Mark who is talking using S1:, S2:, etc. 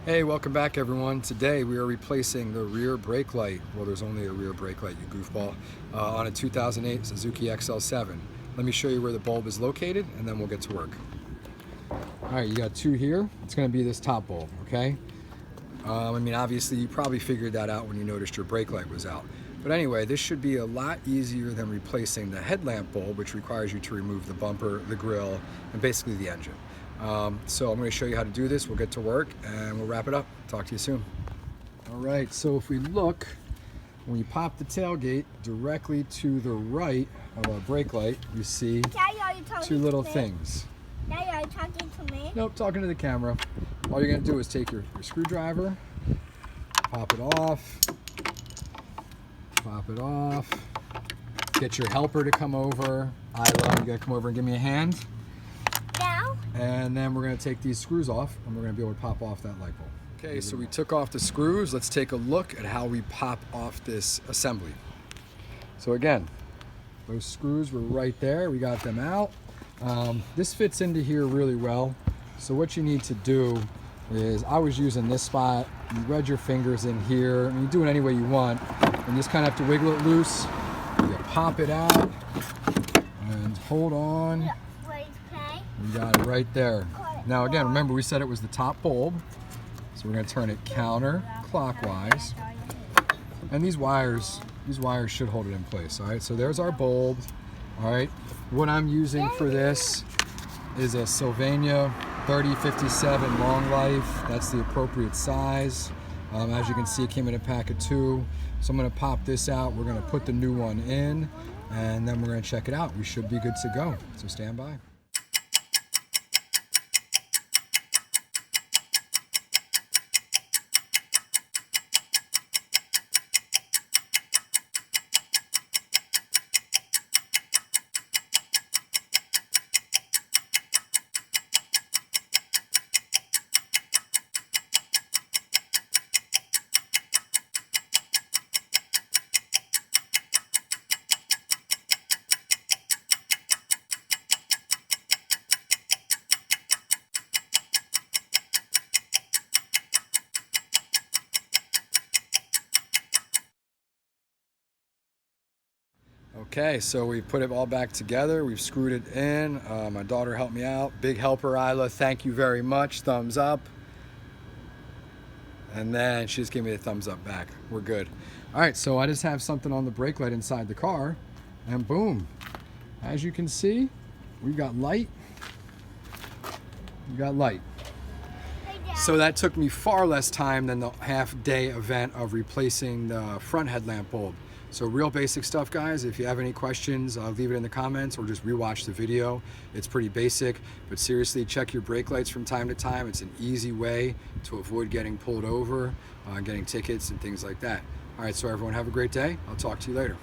S1: Hey, welcome back everyone. Today we are replacing the rear brake light. Well, there's only a rear brake light, you goofball, on a 2008 Suzuki XL-7. Let me show you where the bulb is located and then we'll get to work. All right, you got two here. It's gonna be this top bulb, okay? I mean, obviously you probably figured that out when you noticed your brake light was out. But anyway, this should be a lot easier than replacing the headlamp bulb, which requires you to remove the bumper, the grille, and basically the engine. So I'm going to show you how to do this. We'll get to work and we'll wrap it up. Talk to you soon. All right, so if we look, when you pop the tailgate directly to the right of our brake light, you see
S2: Daddy, are you talking
S1: two little
S2: to me?
S1: things.
S2: Daddy, are you talking to me?
S1: Nope, talking to the camera. All you're going to do is take your screwdriver, pop it off, get your helper to come over. Isla, you got to come over and give me a hand.
S2: Now?
S1: And then we're going to take these screws off and we're going to be able to pop off that light bulb. Okay, so we took off the screws. Let's take a look at how we pop off this assembly. So again, those screws were right there. We got them out. This fits into here really well. So what you need to do is, I was using this spot. You read your fingers in here. And you do it any way you want. And you just kind of have to wiggle it loose. You pop it out and hold on.
S2: Yeah. Wait, okay.
S1: You got it right there. Now again, remember we said it was the top bulb. So we're going to turn it counterclockwise. And these wires should hold it in place. All right, so there's our bulb. All right, what I'm using for this is a Sylvania 3057 long life. That's the appropriate size. As you can see, it came in a pack of 2. So I'm going to pop this out. We're going to put the new one in, and then we're going to check it out. We should be good to go. So stand by. Okay, so we put it all back together. We've screwed it in. My daughter helped me out. Big helper, Isla. Thank you very much. Thumbs up. And then she just gave me a thumbs up back. We're good. All right, so I just have something on the brake light inside the car, and boom. As you can see, we've got light. We've got light. So that took me far less time than the half-day event of replacing the front headlamp bulb. So real basic stuff, guys. If you have any questions, leave it in the comments or just rewatch the video. It's pretty basic, but seriously, check your brake lights from time to time. It's an easy way to avoid getting pulled over, getting tickets and things like that. All right, so everyone have a great day. I'll talk to you later.